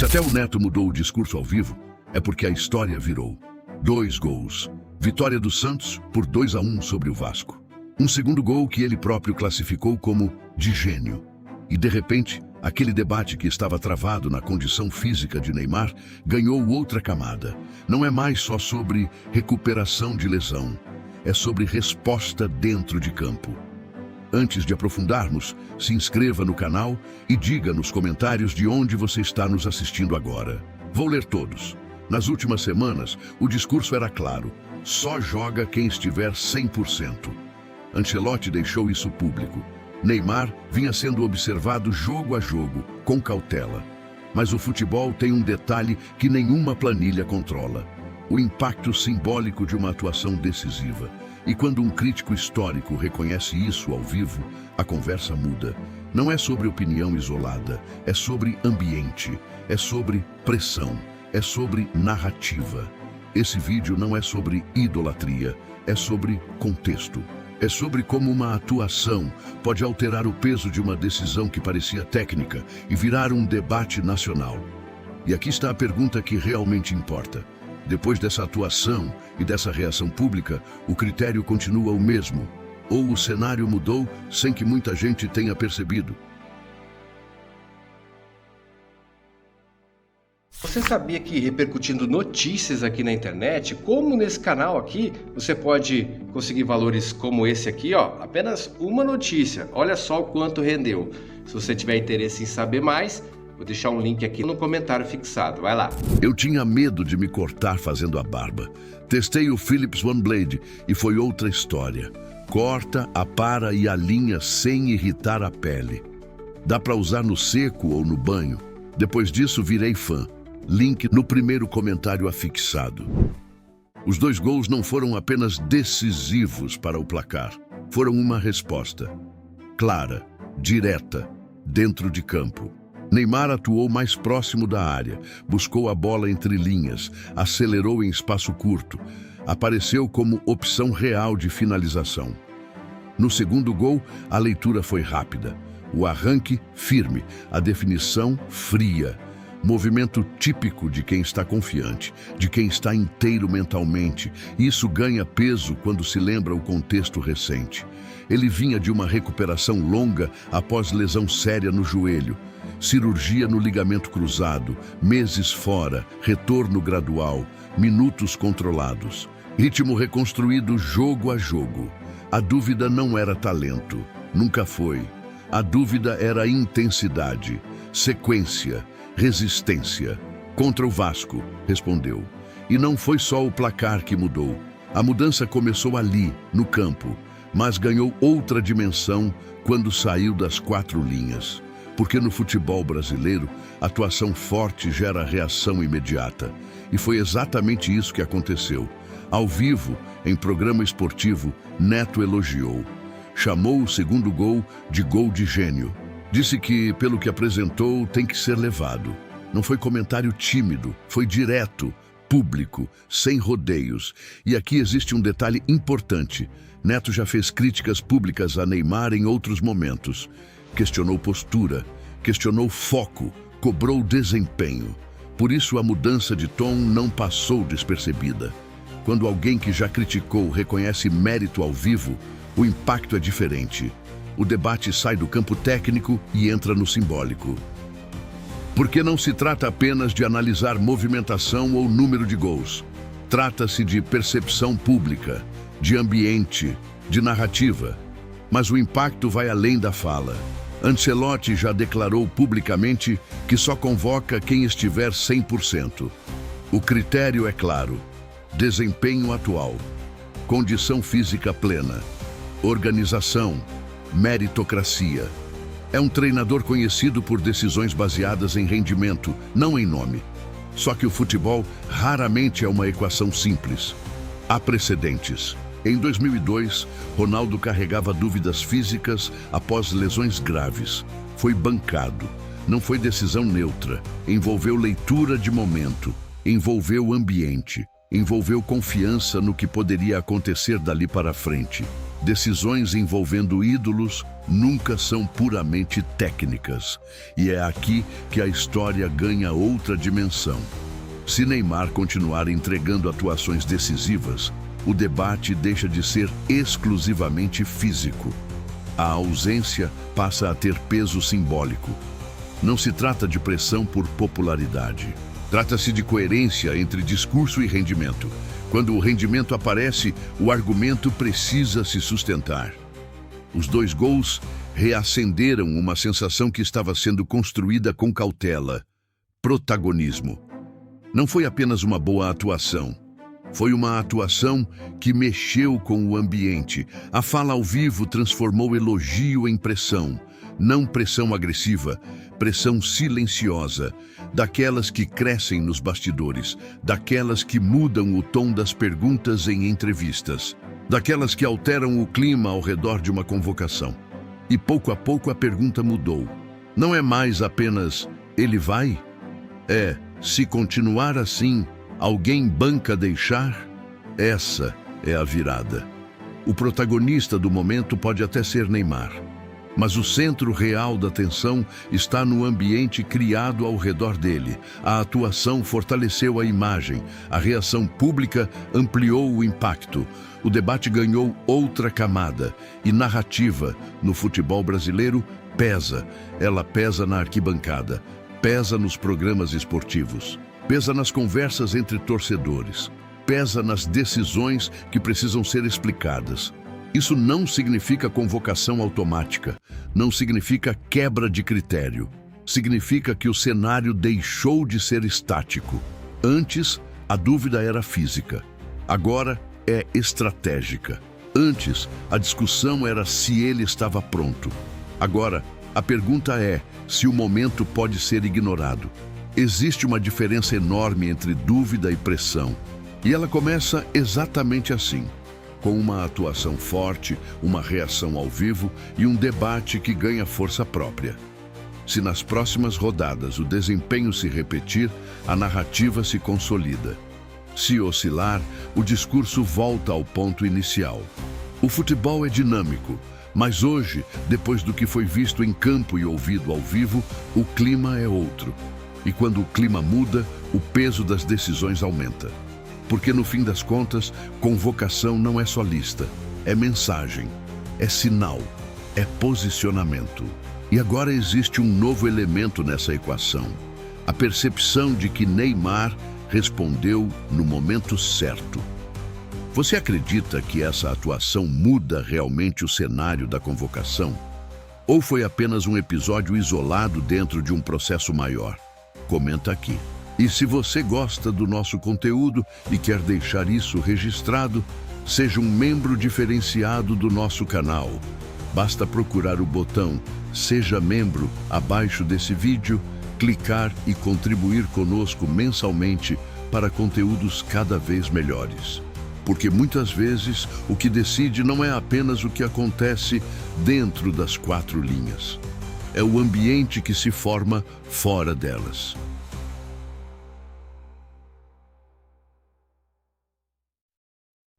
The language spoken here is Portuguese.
Se até o Neto mudou o discurso ao vivo, é porque a história virou. 2 gols. Vitória do Santos por 2-1 sobre o Vasco. Um segundo gol que ele próprio classificou como de gênio. E de repente, aquele debate que estava travado na condição física de Neymar ganhou outra camada. Não é mais só sobre recuperação de lesão, é sobre resposta dentro de campo. Antes de aprofundarmos, se inscreva no canal e diga nos comentários de onde você está nos assistindo agora. Vou ler todos. Nas últimas semanas, o discurso era claro: só joga quem estiver 100%. Ancelotti deixou isso público. Neymar vinha sendo observado jogo a jogo, com cautela. Mas o futebol tem um detalhe que nenhuma planilha controla: o impacto simbólico de uma atuação decisiva. E quando um crítico histórico reconhece isso ao vivo, a conversa muda. Não é sobre opinião isolada, é sobre ambiente, é sobre pressão, é sobre narrativa. Esse vídeo não é sobre idolatria, é sobre contexto. É sobre como uma atuação pode alterar o peso de uma decisão que parecia técnica e virar um debate nacional. E aqui está a pergunta que realmente importa. Depois dessa atuação e dessa reação pública, o critério continua o mesmo? Ou o cenário mudou sem que muita gente tenha percebido? Você sabia que repercutindo notícias aqui na internet, como nesse canal aqui, você pode conseguir valores como esse aqui, ó, apenas uma notícia. Olha só o quanto rendeu. Se você tiver interesse em saber mais, vou deixar um link aqui no comentário fixado. Vai lá. Eu tinha medo de me cortar fazendo a barba. Testei o Philips OneBlade e foi outra história. Corta, apara e alinha sem irritar a pele. Dá para usar no seco ou no banho. Depois disso, virei fã. Link no primeiro comentário afixado. Os 2 gols não foram apenas decisivos para o placar. Foram uma resposta clara, direta, dentro de campo. Neymar atuou mais próximo da área, buscou a bola entre linhas, acelerou em espaço curto, apareceu como opção real de finalização. No segundo gol, a leitura foi rápida, o arranque firme, a definição fria. Movimento típico de quem está confiante, de quem está inteiro mentalmente. E isso ganha peso quando se lembra o contexto recente. Ele vinha de uma recuperação longa após lesão séria no joelho. Cirurgia no ligamento cruzado, meses fora, retorno gradual, minutos controlados. Ritmo reconstruído jogo a jogo. A dúvida não era talento, nunca foi. A dúvida era intensidade, sequência, resistência. Contra o Vasco, respondeu. E não foi só o placar que mudou. A mudança começou ali, no campo, mas ganhou outra dimensão quando saiu das 4 linhas. Porque no futebol brasileiro, atuação forte gera reação imediata. E foi exatamente isso que aconteceu. Ao vivo, em programa esportivo, Neto elogiou. Chamou o segundo gol de gênio. Disse que, pelo que apresentou, tem que ser levado. Não foi comentário tímido, foi direto, público, sem rodeios. E aqui existe um detalhe importante. Neto já fez críticas públicas a Neymar em outros momentos. Questionou postura, questionou foco, cobrou desempenho. Por isso a mudança de tom não passou despercebida. Quando alguém que já criticou reconhece mérito ao vivo, o impacto é diferente. O debate sai do campo técnico e entra no simbólico. Porque não se trata apenas de analisar movimentação ou número de gols. Trata-se de percepção pública, de ambiente, de narrativa. Mas o impacto vai além da fala. Ancelotti já declarou publicamente que só convoca quem estiver 100%. O critério é claro: desempenho atual, condição física plena, organização, meritocracia. É um treinador conhecido por decisões baseadas em rendimento, não em nome. Só que o futebol raramente é uma equação simples. Há precedentes. Em 2002, Ronaldo carregava dúvidas físicas após lesões graves. Foi bancado. Não foi decisão neutra. Envolveu leitura de momento. Envolveu ambiente. Envolveu confiança no que poderia acontecer dali para frente. Decisões envolvendo ídolos nunca são puramente técnicas. E é aqui que a história ganha outra dimensão. Se Neymar continuar entregando atuações decisivas, o debate deixa de ser exclusivamente físico. A ausência passa a ter peso simbólico. Não se trata de pressão por popularidade. Trata-se de coerência entre discurso e rendimento. Quando o rendimento aparece, o argumento precisa se sustentar. Os 2 gols reacenderam uma sensação que estava sendo construída com cautela: protagonismo. Não foi apenas uma boa atuação. Foi uma atuação que mexeu com o ambiente. A fala ao vivo transformou elogio em pressão. Não pressão agressiva, pressão silenciosa, daquelas que crescem nos bastidores, daquelas que mudam o tom das perguntas em entrevistas, daquelas que alteram o clima ao redor de uma convocação. E pouco a pouco a pergunta mudou. Não é mais apenas "ele vai?" É, se continuar assim, alguém banca deixar? Essa é a virada. O protagonista do momento pode até ser Neymar, mas o centro real da tensão está no ambiente criado ao redor dele. A atuação fortaleceu a imagem, a reação pública ampliou o impacto. O debate ganhou outra camada, e narrativa, no futebol brasileiro, pesa. Ela pesa na arquibancada, pesa nos programas esportivos, pesa nas conversas entre torcedores, pesa nas decisões que precisam ser explicadas. Isso não significa convocação automática, não significa quebra de critério. Significa que o cenário deixou de ser estático. Antes, a dúvida era física. Agora, é estratégica. Antes, a discussão era se ele estava pronto. Agora, a pergunta é se o momento pode ser ignorado. Existe uma diferença enorme entre dúvida e pressão. E ela começa exatamente assim: com uma atuação forte, uma reação ao vivo e um debate que ganha força própria. Se nas próximas rodadas o desempenho se repetir, a narrativa se consolida. Se oscilar, o discurso volta ao ponto inicial. O futebol é dinâmico, mas hoje, depois do que foi visto em campo e ouvido ao vivo, o clima é outro. E quando o clima muda, o peso das decisões aumenta. Porque no fim das contas, convocação não é só lista, é mensagem, é sinal, é posicionamento. E agora existe um novo elemento nessa equação: a percepção de que Neymar respondeu no momento certo. Você acredita que essa atuação muda realmente o cenário da convocação? Ou foi apenas um episódio isolado dentro de um processo maior? Comenta aqui. E se você gosta do nosso conteúdo e quer deixar isso registrado, seja um membro diferenciado do nosso canal. Basta procurar o botão "Seja Membro" abaixo desse vídeo, clicar e contribuir conosco mensalmente para conteúdos cada vez melhores. Porque muitas vezes o que decide não é apenas o que acontece dentro das 4 linhas. É o ambiente que se forma fora delas.